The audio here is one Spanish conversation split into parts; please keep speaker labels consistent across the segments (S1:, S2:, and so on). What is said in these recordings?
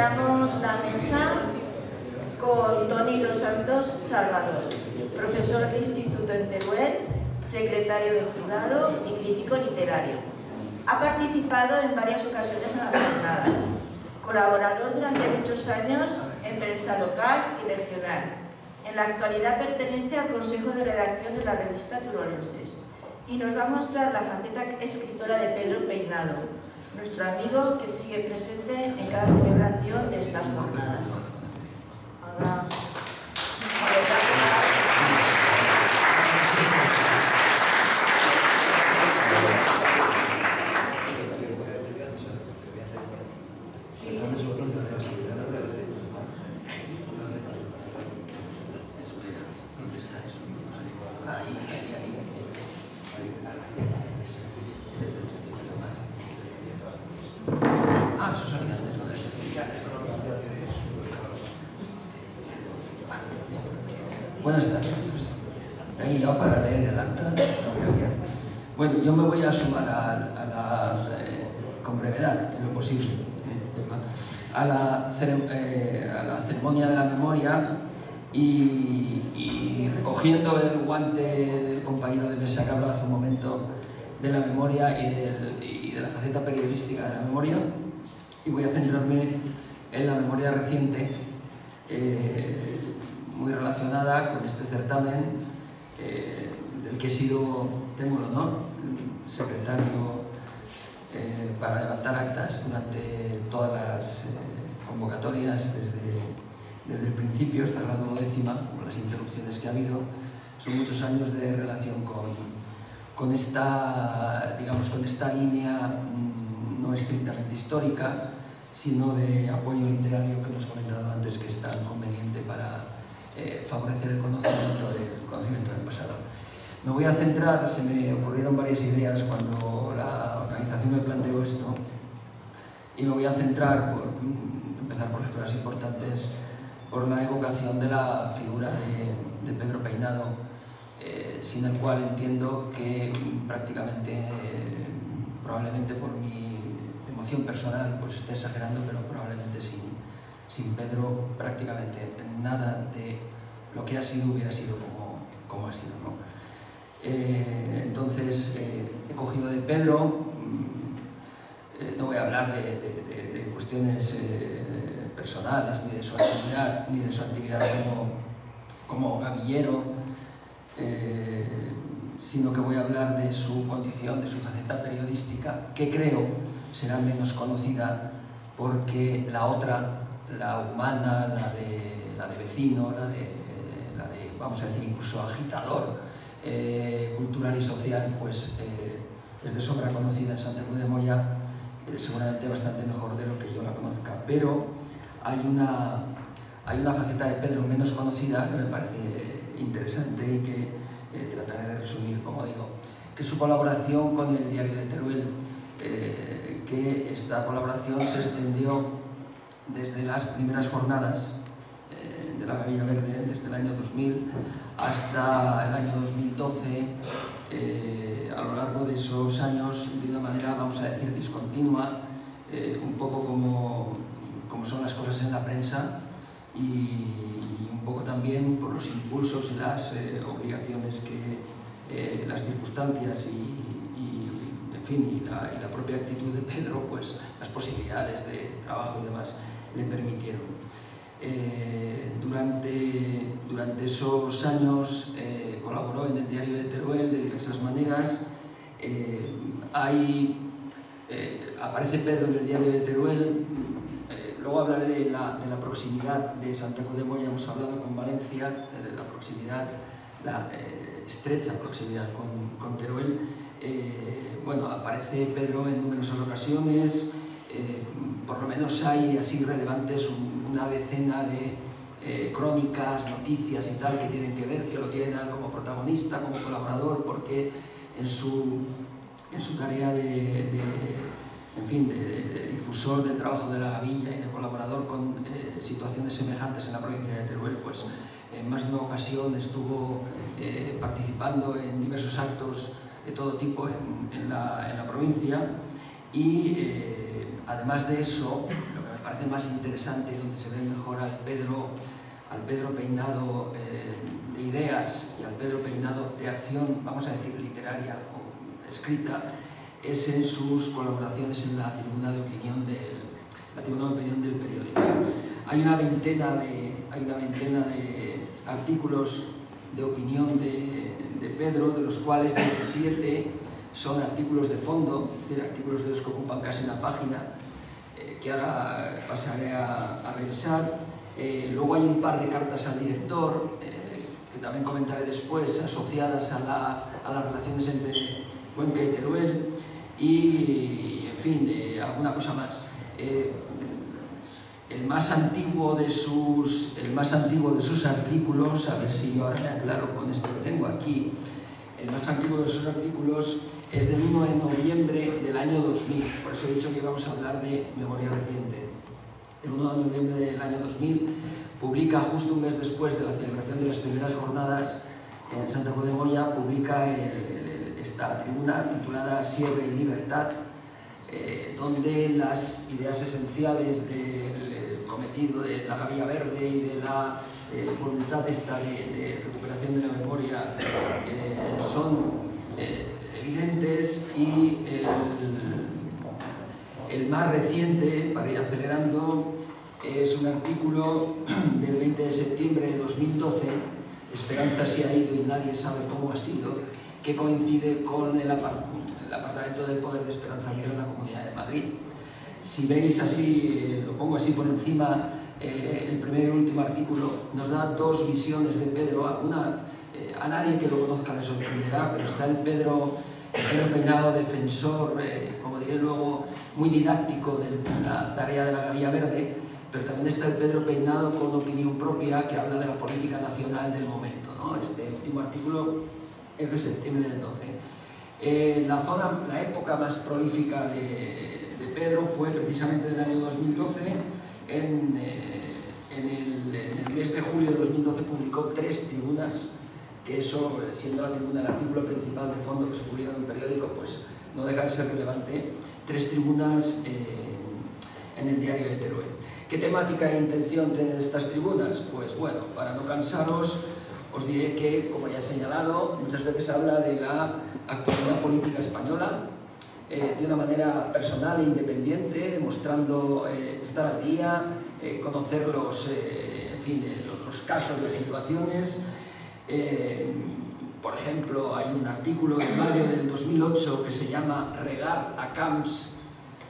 S1: Cerramos la mesa con Toni Los Santos Salvador, profesor de instituto en Teruel, secretario del jurado y crítico literario. Ha participado en varias ocasiones en las jornadas, colaborador durante muchos años en prensa local y regional. En la actualidad pertenece al Consejo de Redacción de la revista Turolenses y nos va a mostrar la faceta escritora de Pedro Peinado, nuestro amigo que sigue presente en cada celebración de estas jornadas. Ahora,
S2: Buenas tardes. Me han guiado para leer el acta. Bueno, yo me voy a sumar con brevedad, en lo posible, a la ceremonia de la memoria y recogiendo el guante del compañero de mesa que habló hace un momento de la memoria y de la faceta periodística de la memoria, y voy a centrarme en la memoria reciente, muy relacionada con este certamen del que tengo el honor, secretario para levantar actas durante todas las convocatorias desde el principio hasta la 12ª, con las interrupciones que ha habido. Son muchos años de relación con esta línea no estrictamente histórica, sino de apoyo literario que hemos comentado antes, que es tan conveniente para favorecer el conocimiento del pasado. Me voy a centrar, se me ocurrieron varias ideas cuando la organización me planteó esto, y me voy a centrar, empezar por las cosas importantes, por la evocación de la figura de Pedro Peinado, sin el cual entiendo que prácticamente, probablemente por mi emoción personal, pues esté exagerando, pero probablemente sin Pedro prácticamente nada de lo que ha sido hubiera sido como ha sido, ¿no? Entonces he cogido de Pedro, no voy a hablar de cuestiones personales, ni de su actividad como gavillero, sino que voy a hablar de su condición, de su faceta periodística, que creo será menos conocida porque la otra, la humana, la de vecino, la de vamos a decir incluso agitador cultural y social, pues es de sobra conocida en Santa Cruz de Moya, seguramente bastante mejor de lo que yo la conozca, pero hay una faceta de Pedro menos conocida que me parece interesante y que trataré de resumir, como digo, que es su colaboración con el Diario de Teruel, que esta colaboración se extendió desde las primeras jornadas de la Gavilla Verde, desde el año 2000 hasta el año 2012, a lo largo de esos años, de una manera, vamos a decir, discontinua, un poco como son las cosas en la prensa, y un poco también por los impulsos y las obligaciones que las circunstancias en fin, y la propia actitud de Pedro, pues las posibilidades de trabajo y demás le permitieron. Durante esos años colaboró en el Diario de Teruel de diversas maneras. Aparece Pedro en el Diario de Teruel. Luego hablaré de la proximidad de Santa Cruz de Moya. Hemos hablado con Valencia, la proximidad, la estrecha proximidad con Teruel. Bueno, aparece Pedro en numerosas ocasiones. Por lo menos hay así relevantes una decena de crónicas, noticias y tal que tienen que ver, que lo tienen como protagonista, como colaborador, porque en su tarea de difusor del trabajo de la Gavilla y de colaborador con situaciones semejantes en la provincia de Teruel, pues en más de una ocasión estuvo participando en diversos actos de todo tipo en la provincia, y además de eso, lo que me parece más interesante, donde se ve mejor al Pedro peinado de ideas y al Pedro peinado de acción, vamos a decir literaria o escrita, es en sus colaboraciones en la tribuna de opinión del periódico. Hay una veintena de artículos de opinión de Pedro, de los cuales 17 son artículos de fondo, es decir, artículos de los que ocupan casi una página, que ahora pasaré a revisar. Luego hay un par de cartas al director, que también comentaré después, asociadas a las relaciones entre Cuenca y Teruel, y, en fin, alguna cosa más. El más antiguo de sus artículos, a ver si yo ahora me aclaro con esto que tengo aquí, el más antiguo de sus artículos es del 1 de noviembre del año 2000, por eso he dicho que íbamos a hablar de memoria reciente. El 1 de noviembre del año 2000 publica, justo un mes después de la celebración de las primeras jornadas en Santa Cruz de Moya, publica esta tribuna titulada Sierra y Libertad, donde las ideas esenciales del cometido de la Gavia Verde y de la voluntad esta de recuperación de la memoria son evidentes, y el más reciente, para ir acelerando, es un artículo del 20 de septiembre de 2012, Esperanza se ha ido y nadie sabe cómo ha sido, que coincide con el apartamento del poder de Esperanza Aguirre en la Comunidad de Madrid. Si veis así, lo pongo así por encima, el primer y el último artículo nos da dos visiones de Pedro. A nadie que lo conozca le sorprenderá, pero está el Pedro peinado defensor, como diré luego, muy didáctico de la tarea de la Gavia Verde, pero también está el Pedro peinado con opinión propia, que habla de la política nacional del momento, ¿no? Este último artículo es de septiembre del 12. La época más prolífica de Pedro fue precisamente del año 2012. En el mes de julio de 2012 publicó 3 tribunas, que eso, siendo la tribuna el artículo principal de fondo que se publica en un periódico, pues no deja de ser relevante. 3 tribunas en el diario de Teruel. ¿Qué temática e intención tienen estas tribunas? Pues bueno, para no cansaros, os diré que, como ya he señalado, muchas veces habla de la actualidad política española de una manera personal e independiente, demostrando estar al día, conocer los casos, las situaciones. Por ejemplo, hay un artículo de mayo del 2008 que se llama Regar a Camps,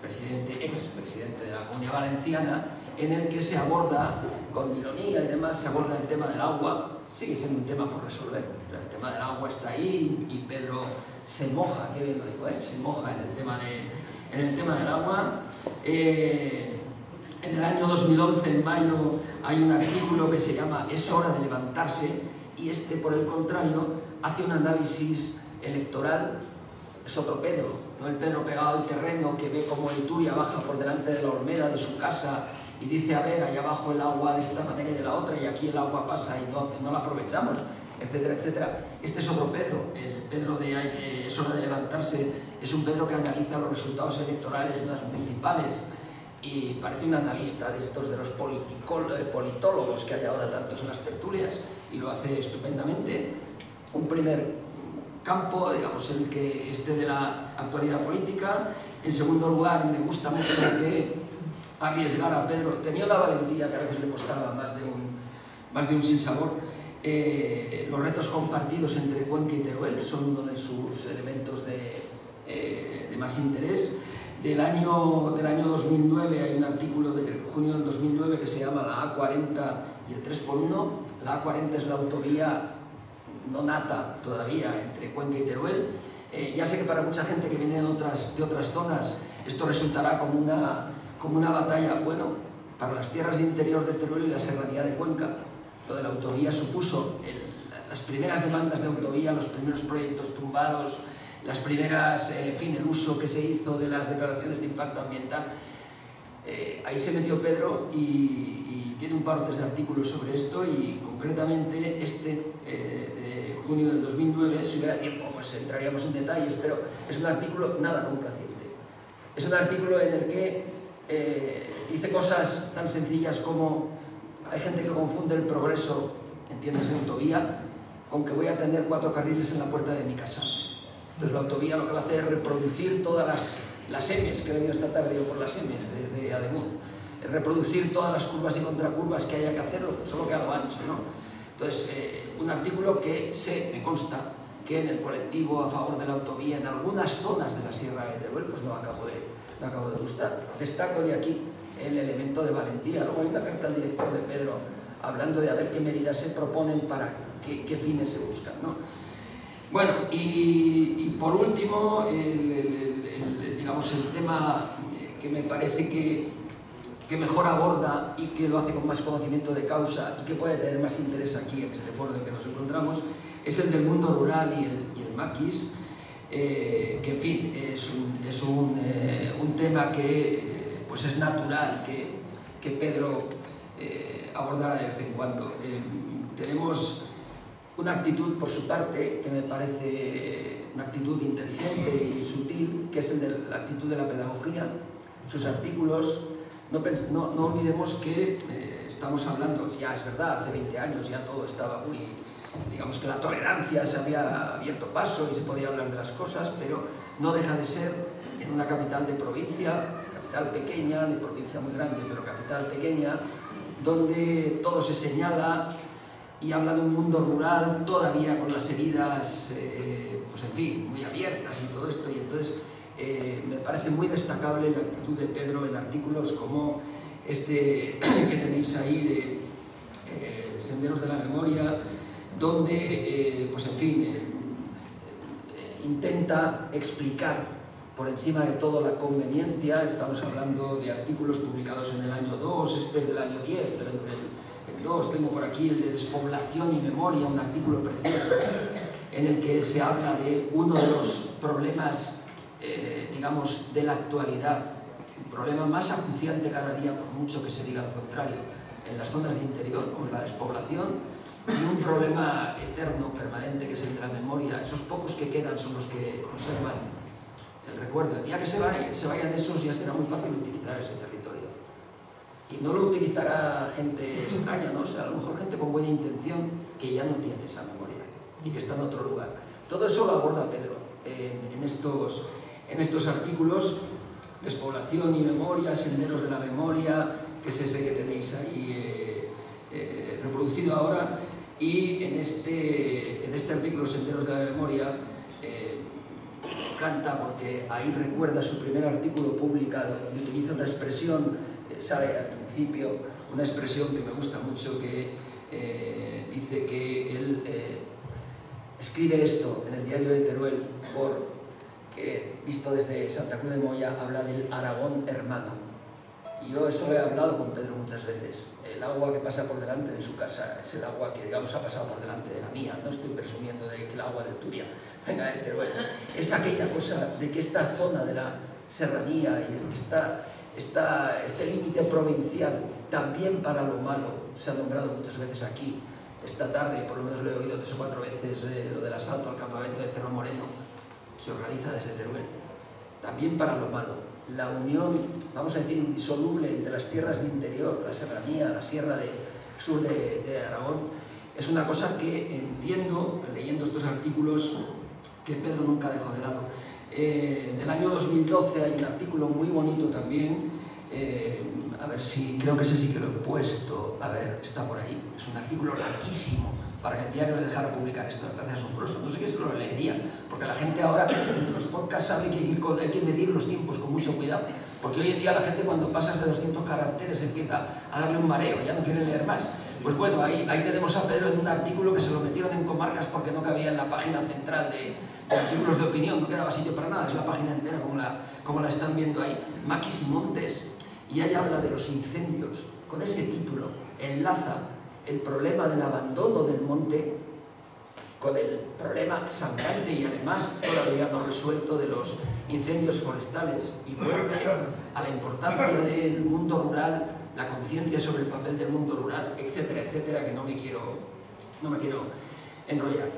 S2: expresidente de la Comunidad Valenciana, en el que se aborda, con ironía y demás, se aborda el tema del agua. Sigue siendo un tema por resolver. El tema del agua está ahí y Pedro se moja, qué bien lo digo, se moja en el tema del agua. En el año 2011, en mayo, hay un artículo que se llama Es hora de levantarse, y este, por el contrario, hace un análisis electoral. Es otro Pedro, ¿no? El Pedro pegado al terreno, que ve cómo el Turia baja por delante de la Olmeda de su casa y dice, a ver, allá abajo el agua de esta manera y de la otra, y aquí el agua pasa y no la aprovechamos, etcétera, etcétera. Este es otro Pedro. El Pedro de Es hora de levantarse es un Pedro que analiza los resultados electorales de unas municipales y parece un analista de estos de los politólogos que hay ahora tantos en las tertulias, y lo hace estupendamente. Un primer campo, digamos, el que esté de la actualidad política. En segundo lugar, me gusta mucho que arriesgara a Pedro, tenía una valentía que a veces le costaba más de un sinsabor. Los retos compartidos entre Cuenca y Teruel son uno de sus elementos de más interés. Del año 2009 hay un artículo de junio del 2009 que se llama la A40 y el 3x1. La A40 es la autovía no nata todavía entre Cuenca y Teruel. Ya sé que para mucha gente que viene de otras zonas esto resultará como una batalla. Bueno, para las tierras de interior de Teruel y la serranía de Cuenca, lo de la autovía supuso las primeras demandas de autovía, los primeros proyectos tumbados, las primeras, el uso que se hizo de las declaraciones de impacto ambiental. Ahí se metió Pedro y tiene un par o tres de artículos sobre esto, y concretamente de junio del 2009, si hubiera tiempo pues entraríamos en detalles, pero es un artículo nada complaciente. Es un artículo en el que Dice cosas tan sencillas como: hay gente que confunde el progreso, entiendes, en autovía, con que voy a tener 4 carriles en la puerta de mi casa. Entonces la autovía lo que va a hacer es reproducir todas las M's, que he venido esta tarde yo por las M's desde Ademuz, reproducir todas las curvas y contracurvas que haya que hacerlo, solo que a lo ancho, ¿no? Entonces, un artículo que me consta que en el colectivo a favor de la autovía, en algunas zonas de la Sierra de Teruel, pues no acabo de gustar. Destaco de aquí el elemento de valentía. Luego hay una carta al director de Pedro hablando de a ver qué medidas se proponen para qué fines se buscan, ¿no? Bueno, y por último, digamos, el tema que me parece que mejor aborda y que lo hace con más conocimiento de causa y que puede tener más interés aquí en este foro en el que nos encontramos, es el del mundo rural y el maquis, que en fin, es un tema que pues es natural que Pedro abordara de vez en cuando. Tenemos una actitud por su parte que me parece una actitud inteligente y sutil, que es la actitud de la pedagogía. Sus artículos, no olvidemos que estamos hablando, ya es verdad, hace 20 años ya todo estaba muy, digamos que la tolerancia se había abierto paso y se podía hablar de las cosas, pero no deja de ser en una capital de provincia, capital pequeña, de provincia muy grande, pero capital pequeña, donde todo se señala y habla de un mundo rural todavía con las heridas, pues en fin, muy abiertas y todo esto, y entonces me parece muy destacable la actitud de Pedro en artículos como este que tenéis ahí de Senderos de la Memoria, donde, pues en fin, intenta explicar por encima de todo la conveniencia. Estamos hablando de artículos publicados en el año 2, este es del año 10, pero entre el 2 tengo por aquí el de Despoblación y Memoria, un artículo precioso en el que se habla de uno de los problemas, digamos, de la actualidad, un problema más acuciante cada día, por mucho que se diga lo contrario, en las zonas de interior, como es la despoblación, y un problema eterno, permanente, que es el de la memoria. Esos pocos que quedan son los que conservan el recuerdo. El día que se vayan esos, ya será muy fácil utilizar ese territorio. Y no lo utilizará gente extraña, ¿no? O sea, a lo mejor gente con buena intención que ya no tiene esa memoria y que está en otro lugar. Todo eso lo aborda Pedro en estos artículos: Despoblación y Memoria, Senderos de la Memoria, que es ese que tenéis ahí reproducido ahora, y en este artículo, Senderos de la Memoria, canta porque ahí recuerda su primer artículo publicado y utiliza una expresión, sale al principio, una expresión que me gusta mucho, que dice que él escribe esto en el diario de Teruel porque, visto desde Santa Cruz de Moya, habla del Aragón hermano. Y yo eso lo he hablado con Pedro muchas veces. El agua que pasa por delante de su casa es el agua que, digamos, ha pasado por delante de la mía. No estoy presumiendo de que el agua de Turia venga de Teruel. Es aquella cosa de que esta zona de la serranía y este límite provincial, también para lo malo, se ha nombrado muchas veces aquí. Esta tarde, por lo menos lo he oído 3 o 4 veces, lo del asalto al campamento de Cerro Moreno se organiza desde Teruel. También para lo malo. La unión, vamos a decir, indisoluble entre las tierras de interior, la serranía, la sierra sur de Aragón, es una cosa que entiendo, leyendo estos artículos, que Pedro nunca dejó de lado. Del año 2012 hay un artículo muy bonito también, a ver si, creo que ese sí que lo he puesto, a ver, está por ahí, es un artículo larguísimo, para que el diario le dejara publicar esto, me parece asombroso. No sé qué se lo leería, porque la gente ahora en los podcasts sabe que hay que medir los tiempos con mucho cuidado, porque hoy en día la gente, cuando pasas de 200 caracteres, empieza a darle un mareo, ya no quiere leer más. Pues bueno, ahí tenemos a Pedro en un artículo que se lo metieron en comarcas porque no cabía en la página central de artículos de opinión, no quedaba sitio para nada, es la página entera como la están viendo ahí, Maquis y Montes, y ahí habla de los incendios. Con ese título enlaza el problema del abandono del monte con el problema sangrante y además todavía no resuelto de los incendios forestales, y vuelve a la importancia del mundo rural, la conciencia sobre el papel del mundo rural, etcétera, etcétera, que no me quiero enrollar.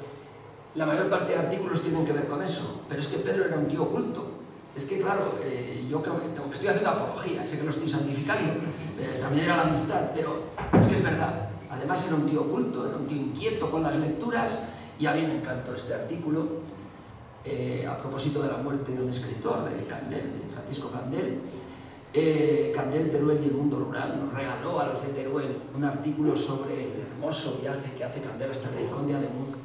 S2: La mayor parte de artículos tienen que ver con eso, pero es que Pedro era un tío oculto. Es que, claro, yo que estoy haciendo apología, sé que lo estoy santificando, también era la amistad, pero es que es verdad. Además era un tío oculto, era un tío inquieto con las lecturas, y a mí me encantó este artículo a propósito de la muerte de un escritor, de Candel, de Francisco Candel. Candel, Teruel y el mundo rural nos regaló a los de Teruel un artículo sobre el hermoso viaje que hace Candel hasta el Rincón de Ademuz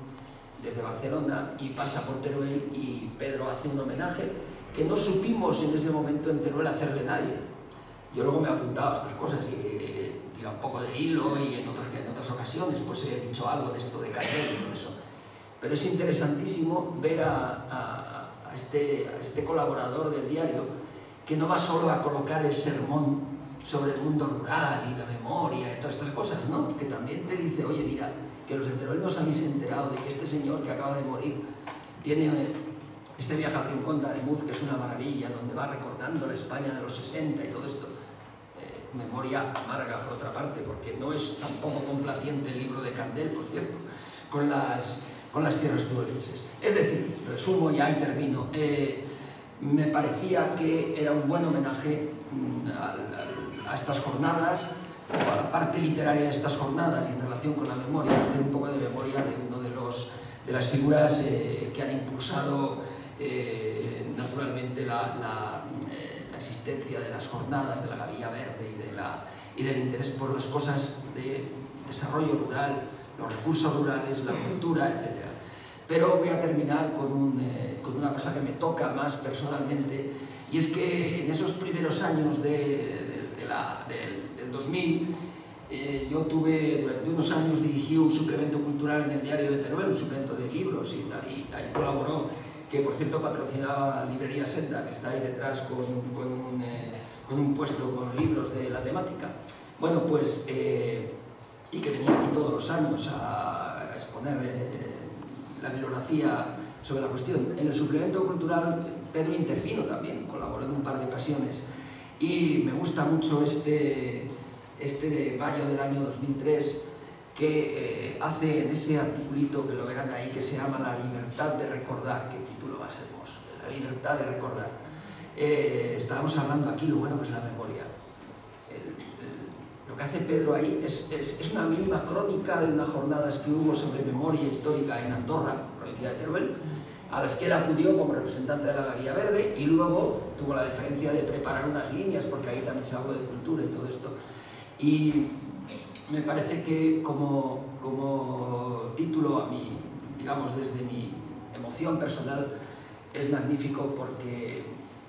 S2: desde Barcelona y pasa por Teruel, y Pedro hace un homenaje que no supimos en ese momento en Teruel hacerle nadie. Yo luego me he apuntado a estas cosas y he tirado un poco de hilo, y en otras ocasiones pues he dicho algo de esto de Candel y todo eso. Pero es interesantísimo ver a este colaborador del diario, que no va solo a colocar el sermón sobre el mundo rural y la memoria y todas estas cosas, ¿no? Que también te dice, oye, mira, que los de Teruel no os habéis enterado de que este señor que acaba de morir tiene este viaje al Rincón de Ademuz, que es una maravilla, donde va recordando la España de los 60 y todo esto. Memoria amarga, por otra parte, porque no es tampoco complaciente el libro de Candel, por cierto, con las tierras turolenses. Es decir, resumo ya y termino. Me parecía que era un buen homenaje a estas jornadas, o a la parte literaria de estas jornadas, y en relación con la memoria, hacer un poco de memoria de uno de las figuras que han impulsado naturalmente la existencia de las jornadas, de la Gavilla Verde y del interés por las cosas de desarrollo rural, los recursos rurales, la cultura, etc. Pero voy a terminar con una cosa que me toca más personalmente, y es que en esos primeros años del 2000, yo durante unos años dirigí un suplemento cultural en el diario de Teruel, un suplemento de libros y tal, y ahí colaboró, que por cierto patrocinaba Librería Senda, que está ahí detrás con un puesto con libros de la temática. Bueno, pues, y que venía aquí todos los años a exponer la bibliografía sobre la cuestión. En el suplemento cultural Pedro intervino también, colaboró en un par de ocasiones, y me gusta mucho este de mayo del año 2003, que hace en ese articulito, que lo verán ahí, que se llama La libertad de recordar. Qué título más hermoso, La libertad de recordar. Estábamos hablando aquí lo bueno que es la memoria. Lo que hace Pedro ahí es una mínima crónica de unas jornadas que hubo sobre memoria histórica en Andorra, provincia de Teruel, a las que él acudió como representante de la Gavilla Verde, y luego tuvo la deferencia de preparar unas líneas, porque ahí también se habló de cultura y todo esto. Y me parece que como título, a mí, digamos, desde mi emoción personal, es magnífico, porque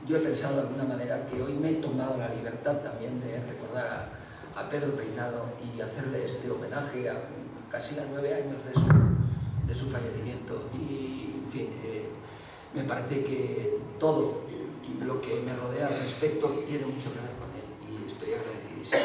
S2: yo he pensado de alguna manera que hoy me he tomado la libertad también de recordar a Pedro Peinado y hacerle este homenaje a casi a 9 años de su fallecimiento. Y, en fin, me parece que todo lo que me rodea al respecto tiene mucho que ver con él, y estoy agradecidísimo.